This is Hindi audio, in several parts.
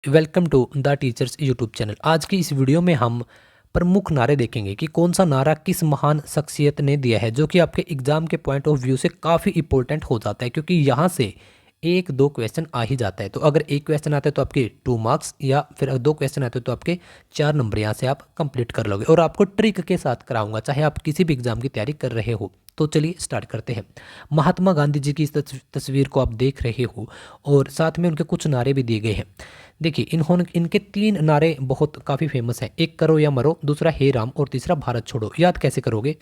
Welcome to the teachers YouTube channel. आज की इस वीडियो में हम प्रमुख नारे देखेंगे कि कौन सा नारा किस महान शख्सियत ने दिया है, जो कि आपके एग्जाम के पॉइंट ऑफ व्यू से काफ़ी इंपॉर्टेंट हो जाता है, क्योंकि यहाँ से एक दो क्वेश्चन आ ही जाता है। तो अगर एक क्वेश्चन आता है तो आपके 2 मार्क्स, या फिर अगर दो क्वेश्चन आते हैं तो आपके 4 नंबर यहाँ से आप कंप्लीट कर लोगे। और आपको ट्रिक के साथ कराऊंगा, चाहे आप किसी भी एग्जाम की तैयारी कर रहे हो। तो चलिए स्टार्ट करते हैं। महात्मा गांधी जी की इस तस्वीर को आप देख रहे हो और साथ में उनके कुछ नारे भी दिए गए हैं। देखिए, इनके 3 नारे बहुत काफ़ी फेमस हैं। एक करो या मरो, दूसरा हे राम, और तीसरा भारत छोड़ो। याद कैसे करोगे?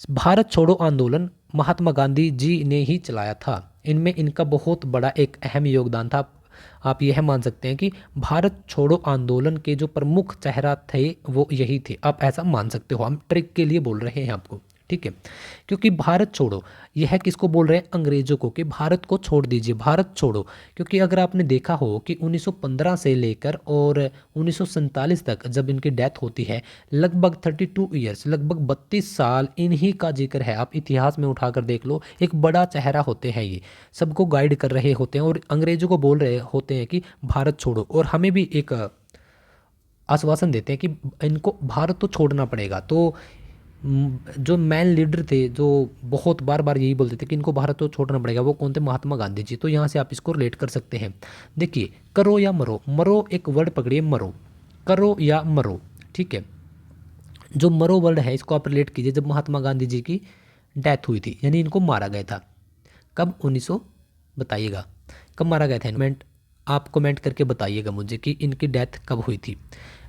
भारत छोड़ो आंदोलन महात्मा गांधी जी ने ही चलाया था। इनमें इनका बहुत बड़ा एक अहम योगदान था। आप यह मान सकते हैं कि भारत छोड़ो आंदोलन के जो प्रमुख चेहरा थे वो यही थे। आप ऐसा मान सकते हो, हम ट्रिक के लिए बोल रहे हैं आपको, ठीक है? क्योंकि भारत छोड़ो, यह किसको बोल रहे हैं? अंग्रेजों को, कि भारत को छोड़ दीजिए, भारत छोड़ो। क्योंकि अगर आपने देखा हो कि 1915 से लेकर और 1947 तक जब इनकी डेथ होती है, लगभग 32 ईयर्स, लगभग 32 साल इन्हीं का जिक्र है। आप इतिहास में उठाकर देख लो, एक बड़ा चेहरा होते हैं ये, सबको गाइड कर रहे होते हैं और अंग्रेजों को बोल रहे होते हैं कि भारत छोड़ो। और हमें भी एक आश्वासन देते हैं कि इनको भारत तो छोड़ना पड़ेगा। तो जो मैन लीडर थे, जो बहुत बार बार यही बोलते थे कि इनको भारत तो छोड़ना पड़ेगा, वो कौन थे? महात्मा गांधी जी। तो यहाँ से आप इसको रिलेट कर सकते हैं। देखिए, करो या मरो, मरो एक वर्ड पकड़िए, मरो, करो या मरो, ठीक है? जो मरो वर्ड है इसको आप रिलेट कीजिए जब महात्मा गांधी जी की डेथ हुई थी, यानी इनको मारा गया था। कब? 1900, बताइएगा कब मारा गया था? आप कमेंट करके बताइएगा मुझे कि इनकी डेथ कब हुई थी।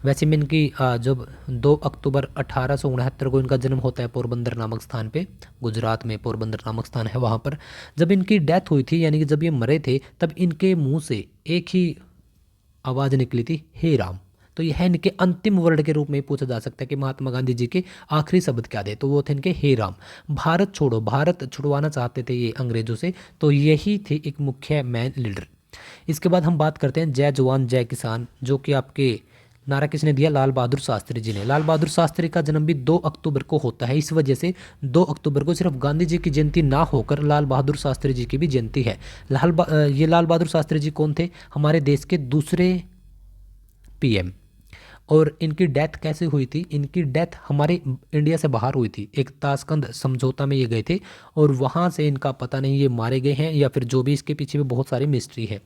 वैसे में इनकी जब 2 अक्टूबर 1869 को इनका जन्म होता है पोरबंदर नामक स्थान पे, गुजरात में पोरबंदर नामक स्थान है वहाँ पर। जब इनकी डेथ हुई थी, यानी कि जब ये मरे थे, तब इनके मुंह से एक ही आवाज़ निकली थी, हे राम। तो यह इनके अंतिम वर्ड के रूप में पूछा जा सकता है कि महात्मा गांधी जी के आखिरी शब्द क्या थे? तो वो थे इनके हे राम। भारत छोड़ो, भारत छुड़वाना चाहते थे ये अंग्रेजों से, तो यही थे एक मुख्य मैन लीडर। इसके बाद हम बात करते हैं जय जवान जय किसान, जो कि आपके नारा किसने दिया? लाल बहादुर शास्त्री जी ने। लाल बहादुर शास्त्री का जन्म भी 2 अक्टूबर को होता है। इस वजह से 2 अक्टूबर को सिर्फ गांधी जी की जयंती ना होकर लाल बहादुर शास्त्री जी की भी जयंती है। ये लाल बहादुर शास्त्री जी कौन थे? हमारे देश के दूसरे पीएम। और इनकी डेथ कैसे हुई थी? इनकी डेथ हमारे इंडिया से बाहर हुई थी, एक ताशकंद समझौता में ये गए थे और वहाँ से इनका पता नहीं ये मारे गए हैं या फिर जो भी, इसके पीछे भी बहुत सारी मिस्ट्री है।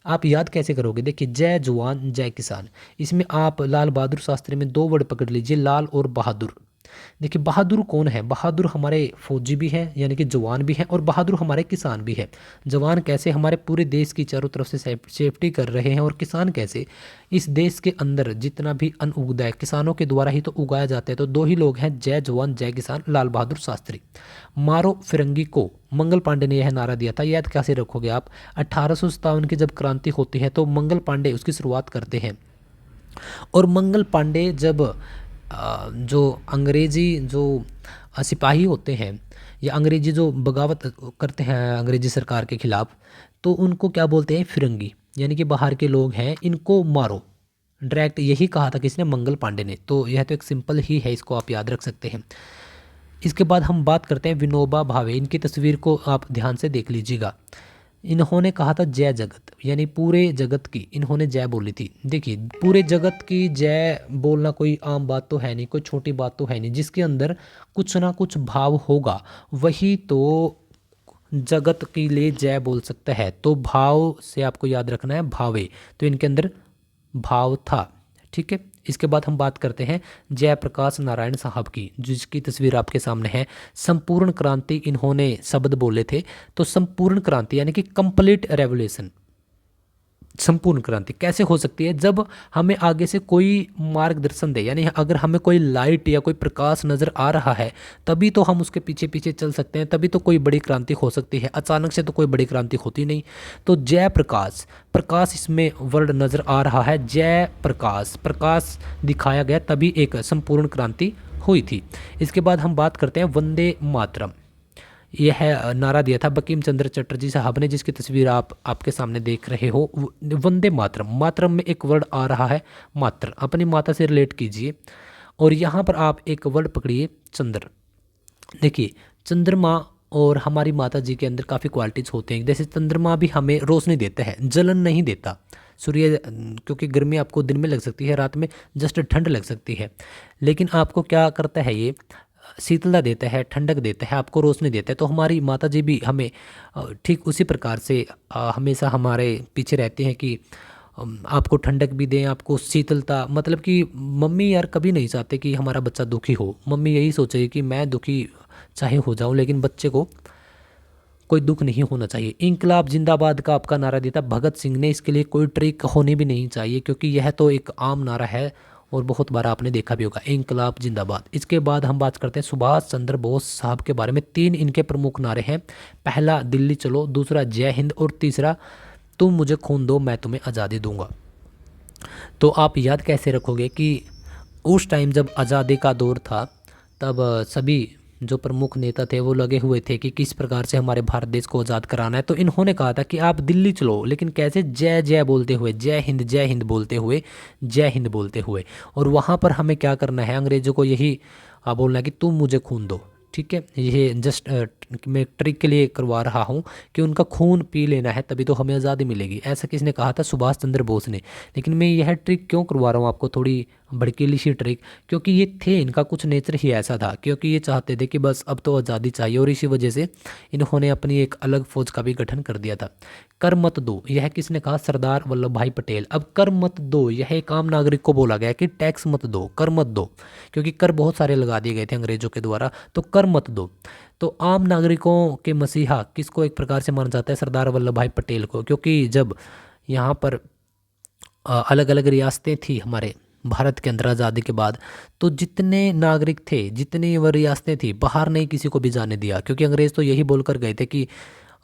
आप याद कैसे करोगे? देखिए, जय जवान जय किसान, इसमें आप लाल बहादुर शास्त्री में 2 वर्ड पकड़ लीजिए, लाल और बहादुर। देखिए, बहादुर कौन है? बहादुर हमारे फौजी भी हैं, यानी कि जवान भी हैं, और बहादुर हमारे किसान भी हैं। जवान कैसे? हमारे पूरे देश की चारों तरफ से सेफ्टी कर रहे हैं। और किसान कैसे? इस देश के अंदर जितना भी अन्न उगता है किसानों के द्वारा ही तो उगाया जाता है। तो 2 ही लोग हैं, जय जवान जय किसान, लाल बहादुर शास्त्री। मारो फिरंगी को, मंगल पांडे ने यह नारा दिया था। याद कैसे रखोगे आप? 1857 की जब क्रांति होती है तो मंगल पांडे उसकी शुरुआत करते हैं। और मंगल पांडे जब जो अंग्रेज़ी जो सिपाही होते हैं, या अंग्रेज़ी जो बगावत करते हैं अंग्रेज़ी सरकार के ख़िलाफ़, तो उनको क्या बोलते हैं? फिरंगी, यानी कि बाहर के लोग हैं, इनको मारो। डायरेक्ट यही कहा था किसने? मंगल पांडे ने। तो यह तो एक सिंपल ही है, इसको आप याद रख सकते हैं। इसके बाद हम बात करते हैं विनोबा भावे। इनकी तस्वीर को आप ध्यान से देख लीजिएगा। इन्होंने कहा था जय जगत, यानी पूरे जगत की इन्होंने जय बोली थी। देखिए, पूरे जगत की जय बोलना कोई आम बात तो है नहीं, कोई छोटी बात तो है नहीं। जिसके अंदर कुछ ना कुछ भाव होगा वही तो जगत के लिए जय बोल सकता है। तो भाव से आपको याद रखना है, भावे। तो इनके अंदर भाव था, ठीक है? इसके बाद हम बात करते हैं जयप्रकाश नारायण साहब की, जिसकी तस्वीर आपके सामने है। संपूर्ण क्रांति इन्होंने शब्द बोले थे। तो संपूर्ण क्रांति यानी कि कंप्लीट रेवोल्यूशन, संपूर्ण क्रांति कैसे हो सकती है? जब हमें आगे से कोई मार्गदर्शन दे, यानी अगर हमें कोई लाइट या कोई प्रकाश नज़र आ रहा है, तभी तो हम उसके पीछे पीछे चल सकते हैं, तभी तो कोई बड़ी क्रांति हो सकती है। अचानक से तो कोई बड़ी क्रांति होती नहीं। तो जय प्रकाश, प्रकाश इसमें वर्ड नज़र आ रहा है, जय प्रकाश, प्रकाश दिखाया गया, तभी एक संपूर्ण क्रांति हुई थी। इसके बाद हम बात करते हैं वंदे मातरम। यह नारा दिया था बंकिम चंद्र चटर्जी साहब ने, जिसकी तस्वीर आप आपके सामने देख रहे हो। वंदे मातरम, मातरम में एक वर्ड आ रहा है मात्र, अपनी माता से रिलेट कीजिए। और यहाँ पर आप एक वर्ड पकड़िए, चंद्र। देखिए, चंद्रमा और हमारी माता जी के अंदर काफ़ी क्वालिटीज़ होते हैं। जैसे चंद्रमा भी हमें रोशनी देता है, जलन नहीं देता, सूर्य क्योंकि गर्मी आपको दिन में लग सकती है, रात में जस्ट ठंड लग सकती है, लेकिन आपको क्या करता है ये शीतलता देता है, ठंडक देता है, आपको रोशनी देता है। तो हमारी माता जी भी हमें ठीक उसी प्रकार से हमेशा हमारे पीछे रहते हैं कि आपको ठंडक भी दें, आपको शीतलता। मतलब कि मम्मी यार कभी नहीं चाहते कि हमारा बच्चा दुखी हो। मम्मी यही सोचेगी कि मैं दुखी चाहे हो जाऊं, लेकिन बच्चे को कोई दुख नहीं होना चाहिए। इंकलाब जिंदाबाद का आपका नारा दिया था भगत सिंह ने। इसके लिए कोई ट्रिक होनी भी नहीं चाहिए, क्योंकि यह तो एक आम नारा है और बहुत बार आपने देखा भी होगा, इंकलाब जिंदाबाद। इसके बाद हम बात करते हैं सुभाष चंद्र बोस साहब के बारे में। 3 इनके प्रमुख नारे हैं। पहला दिल्ली चलो, दूसरा जय हिंद और तीसरा तुम मुझे खून दो मैं तुम्हें आज़ादी दूंगा। तो आप याद कैसे रखोगे कि उस टाइम जब आज़ादी का दौर था, तब सभी जो प्रमुख नेता थे वो लगे हुए थे कि किस प्रकार से हमारे भारत देश को आज़ाद कराना है। तो इन्होंने कहा था कि आप दिल्ली चलो, लेकिन कैसे? जय जय बोलते हुए, जय हिंद बोलते हुए, जय हिंद बोलते हुए। और वहाँ पर हमें क्या करना है? अंग्रेज़ों को यही बोलना है कि तुम मुझे खून दो। ठीक है, ये जस्ट मैं ट्रिक के लिए करवा रहा हूँ कि उनका खून पी लेना है, तभी तो हमें आज़ादी मिलेगी। ऐसा किसने कहा था? सुभाष चंद्र बोस ने। लेकिन मैं यह ट्रिक क्यों करवा रहा हूँ आपको, थोड़ी भड़कीली सी ट्रिक? क्योंकि ये थे, इनका कुछ नेचर ही ऐसा था, क्योंकि ये चाहते थे कि बस अब तो आज़ादी चाहिए, और इसी वजह से इन्होंने अपनी एक अलग फौज का भी गठन कर दिया था। कर मत दो, यह किसने कहा? सरदार वल्लभ भाई पटेल। अब कर मत दो, यह एक आम नागरिक को बोला गया कि टैक्स मत दो, कर मत दो, क्योंकि कर बहुत सारे लगा दिए गए थे अंग्रेजों के द्वारा, तो कर मत दो। तो आम नागरिकों के मसीहा किसको एक प्रकार से माना जाता है? सरदार वल्लभ भाई पटेल को। क्योंकि जब यहाँ पर अलग अलग रियासतें थी हमारे भारत के अंदर आज़ादी के बाद, तो जितने नागरिक थे, जितनी वो रियासतें थी, बाहर नहीं किसी को भी जाने दिया, क्योंकि अंग्रेज़ तो यही बोलकर गए थे कि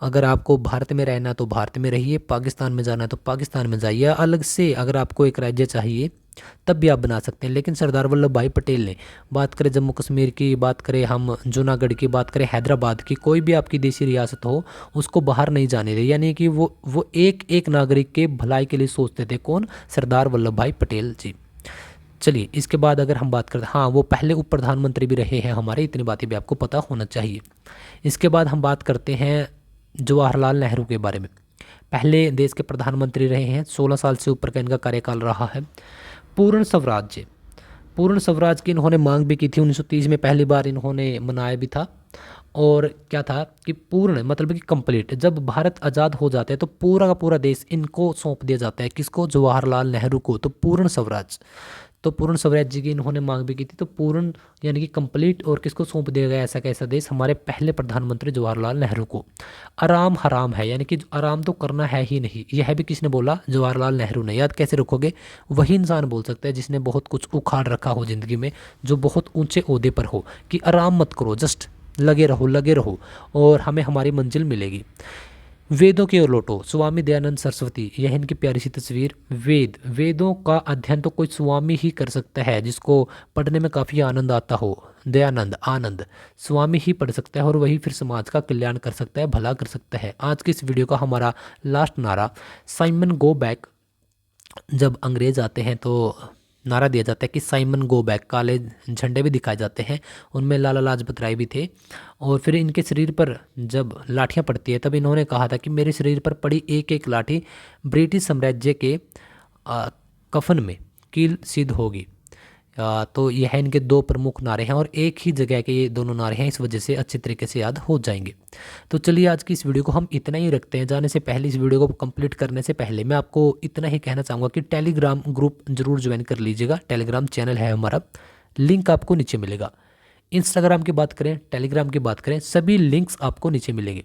अगर आपको भारत में रहना तो भारत में रहिए, पाकिस्तान में जाना है तो पाकिस्तान में जाइए, अलग से अगर आपको एक राज्य चाहिए तब भी आप बना सकते हैं। लेकिन सरदार वल्लभ भाई पटेल ने, बात करें जम्मू कश्मीर की, बात करें हम जूनागढ़ की, बात करें हैदराबाद की, कोई भी आपकी देशी रियासत हो, उसको बाहर नहीं जाने दे। यानी कि वो एक एक नागरिक के भलाई के लिए सोचते थे। कौन? सरदार वल्लभ भाई पटेल जी। चलिए, इसके बाद अगर हम बात करते हैं, हाँ वो पहले उप प्रधानमंत्री भी रहे हैं हमारे, इतनी बातें भी आपको पता होना चाहिए। इसके बाद हम बात करते हैं जवाहरलाल नेहरू के बारे में। पहले देश के प्रधानमंत्री रहे हैं, 16 साल से ऊपर का इनका कार्यकाल रहा है। पूर्ण स्वराज्य, पूर्ण स्वराज की इन्होंने मांग भी की थी। 1930 में पहली बार इन्होंने मनाया भी था। और क्या था कि पूर्ण मतलब कि कंप्लीट, जब भारत आज़ाद हो जाता है तो पूरा का पूरा देश इनको सौंप दिया जाता है। किसको? जवाहरलाल नेहरू को। तो पूर्ण स्वराज, तो पूर्ण स्वराज जी की इन्होंने मांग भी की थी। तो पूर्ण यानी कि कंप्लीट, और किसको सौंप दिया गया ऐसा कैसा देश? हमारे पहले प्रधानमंत्री जवाहरलाल नेहरू को। आराम हराम है, यानी कि आराम तो करना है ही नहीं, यह भी किसने बोला? जवाहरलाल नेहरू ने। याद कैसे रखोगे? वही इंसान बोल सकता है जिसने बहुत कुछ उखाड़ रखा हो ज़िंदगी में, जो बहुत ऊंचे ओहदे पर हो, कि आराम मत करो, जस्ट लगे रहो, लगे रहो, और हमें हमारी मंजिल मिलेगी। वेदों की ओर लौटो, स्वामी दयानंद सरस्वती, यह इनकी प्यारी सी तस्वीर। वेदों का अध्ययन तो कोई स्वामी ही कर सकता है, जिसको पढ़ने में काफ़ी आनंद आता हो। दयानंद, आनंद, स्वामी ही पढ़ सकता है, और वही फिर समाज का कल्याण कर सकता है, भला कर सकता है। आज की इस वीडियो का हमारा लास्ट नारा, साइमन गो बैक। जब अंग्रेज आते हैं तो नारा दिया जाता है कि साइमन गो बैक। काले झंडे भी दिखाए जाते हैं, उनमें लाला लाजपत राय भी थे। और फिर इनके शरीर पर जब लाठियां पड़ती है, तब इन्होंने कहा था कि मेरे शरीर पर पड़ी एक एक लाठी ब्रिटिश साम्राज्य के कफन में कील सिद्ध होगी। तो यह इनके 2 प्रमुख नारे हैं, और एक ही जगह के ये दोनों नारे हैं, इस वजह से अच्छे तरीके से याद हो जाएंगे। तो चलिए, आज की इस वीडियो को हम इतना ही रखते हैं। जाने से पहले, इस वीडियो को कंप्लीट करने से पहले, मैं आपको इतना ही कहना चाहूँगा कि टेलीग्राम ग्रुप जरूर ज्वाइन कर लीजिएगा। टेलीग्राम चैनल है हमारा, लिंक आपको नीचे मिलेगा। इंस्टाग्राम की बात करें, टेलीग्राम की बात करें, सभी लिंक्स आपको नीचे मिलेंगे।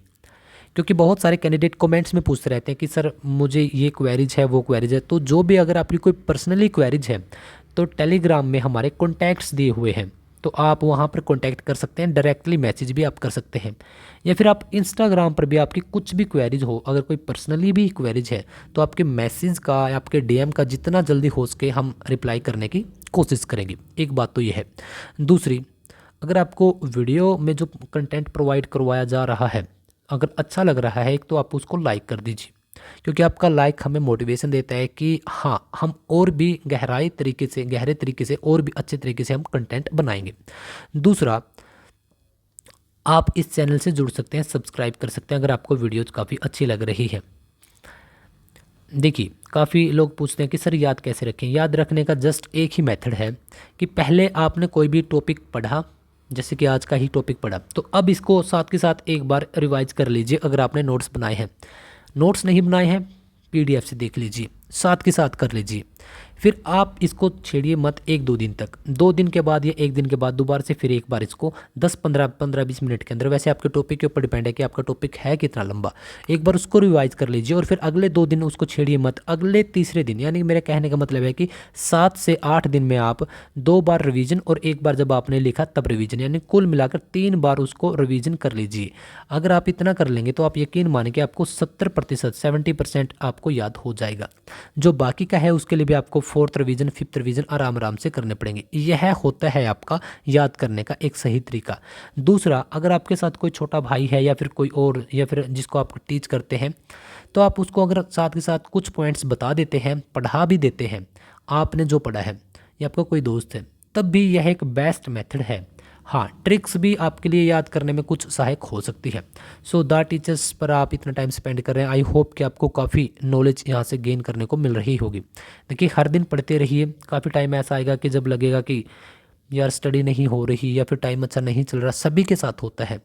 क्योंकि बहुत सारे कैंडिडेट कमेंट्स में पूछते रहते हैं कि सर मुझे ये क्वेरीज है, वो क्वेरीज है। तो जो भी अगर आपकी कोई पर्सनली क्वेरीज है, तो टेलीग्राम में हमारे कॉन्टैक्ट्स दिए हुए हैं, तो आप वहाँ पर कॉन्टैक्ट कर सकते हैं। डायरेक्टली मैसेज भी आप कर सकते हैं, या फिर आप इंस्टाग्राम पर भी आपकी कुछ भी क्वेरीज हो, अगर कोई पर्सनली भी क्वेरीज है, तो आपके मैसेज का, आपके डीएम का जितना जल्दी हो सके हम रिप्लाई करने की कोशिश करेंगे। एक बात तो ये है। दूसरी, अगर आपको वीडियो में जो कंटेंट प्रोवाइड करवाया जा रहा है अगर अच्छा लग रहा है, एक तो आप उसको लाइक कर दीजिए, क्योंकि आपका लाइक हमें मोटिवेशन देता है कि हाँ, हम और भी गहरे तरीके से और भी अच्छे तरीके से हम कंटेंट बनाएंगे। दूसरा, आप इस चैनल से जुड़ सकते हैं, सब्सक्राइब कर सकते हैं अगर आपको वीडियोज काफ़ी अच्छी लग रही है। देखिए, काफ़ी लोग पूछते हैं कि सर याद कैसे रखें। याद रखने का जस्ट एक ही मेथड है कि पहले आपने कोई भी टॉपिक पढ़ा, जैसे कि आज का ही टॉपिक पढ़ा, तो अब इसको साथ के साथ एक बार रिवाइज कर लीजिए। अगर आपने नोट्स बनाए हैं, नोट्स नहीं बनाए हैं, पीडीएफ से देख लीजिए, साथ के साथ कर लीजिए। फिर आप इसको छेड़िए मत 1-2 दिन तक। 2 दिन के बाद या 1 दिन के बाद दोबारा से फिर एक बार इसको 10-15 20 मिनट के अंदर, वैसे आपके टॉपिक के ऊपर डिपेंड है कि आपका टॉपिक है कितना लंबा, एक बार उसको रिवाइज कर लीजिए। और फिर अगले 2 दिन उसको छेड़िए मत। अगले तीसरे दिन, यानी मेरे कहने का मतलब है कि 7 से 8 दिन में आप 2 बार रिवीजन और एक बार जब आपने लिखा तब रिवीजन, यानी कुल मिलाकर 3 बार उसको रिवीजन कर लीजिए। अगर आप इतना कर लेंगे तो आप यकीन माने कि आपको 70% 70% आपको याद हो जाएगा। जो बाकी का है उसके लिए भी आपको 4th रिवीजन 5th रिवीजन आराम आराम से करने पड़ेंगे। यह होता है आपका याद करने का एक सही तरीका। दूसरा, अगर आपके साथ कोई छोटा भाई है या फिर कोई और, या फिर जिसको आप टीच करते हैं, तो आप उसको अगर साथ के साथ कुछ पॉइंट्स बता देते हैं, पढ़ा भी देते हैं आपने जो पढ़ा है, या आपका कोई दोस्त है, तब भी यह एक बेस्ट मेथड है। हाँ, ट्रिक्स भी आपके लिए याद करने में कुछ सहायक हो सकती है। सो द टीचर्स पर आप इतना टाइम स्पेंड कर रहे हैं, आई होप कि आपको काफ़ी नॉलेज यहाँ से गेन करने को मिल रही होगी। देखिए, हर दिन पढ़ते रहिए। काफ़ी टाइम ऐसा आएगा कि जब लगेगा कि यार स्टडी नहीं हो रही या फिर टाइम अच्छा नहीं चल रहा, सभी के साथ होता है।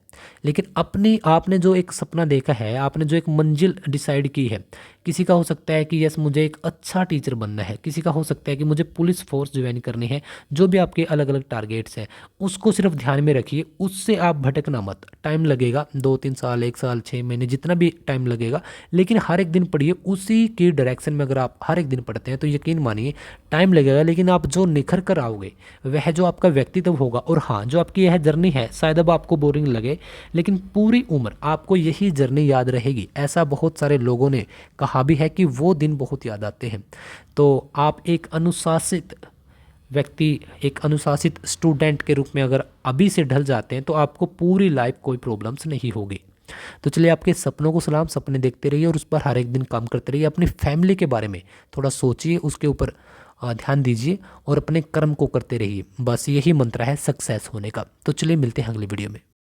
लेकिन अपनी आपने जो एक सपना देखा है, आपने जो एक मंजिल डिसाइड की है, किसी का हो सकता है कि यस मुझे एक अच्छा टीचर बनना है, किसी का हो सकता है कि मुझे पुलिस फोर्स ज्वाइन करनी है, जो भी आपके अलग अलग टारगेट्स हैं उसको सिर्फ ध्यान में रखिए। उससे आप भटकना मत। टाइम लगेगा, 2-3 साल, 1 साल, 6 महीने, जितना भी टाइम लगेगा, लेकिन हर एक दिन पढ़िए उसी की डायरेक्शन में। अगर आप हर एक दिन पढ़ते हैं तो यकीन मानिए टाइम लगेगा, लेकिन आप जो निखर कर आओगे, वह जो आपका व्यक्तित्व होगा। और हाँ, जो आपकी यह जर्नी है, शायद अब आपको बोरिंग लगे, लेकिन पूरी उम्र आपको यही जर्नी याद रहेगी। ऐसा बहुत सारे लोगों ने कहा भी है कि वो दिन बहुत याद आते हैं। तो आप एक अनुशासित व्यक्ति, एक अनुशासित स्टूडेंट के रूप में अगर अभी से ढल जाते हैं तो आपको पूरी लाइफ कोई प्रॉब्लम्स नहीं होगी। तो चलिए, आपके सपनों को सलाम। सपने देखते रहिए और उस पर हर एक दिन काम करते रहिए। अपनी फैमिली के बारे में थोड़ा सोचिए, उसके ऊपर ध्यान दीजिए और अपने कर्म को करते रहिए। बस यही मंत्र है सक्सेस होने का। तो चलिए, मिलते हैं अगली वीडियो में।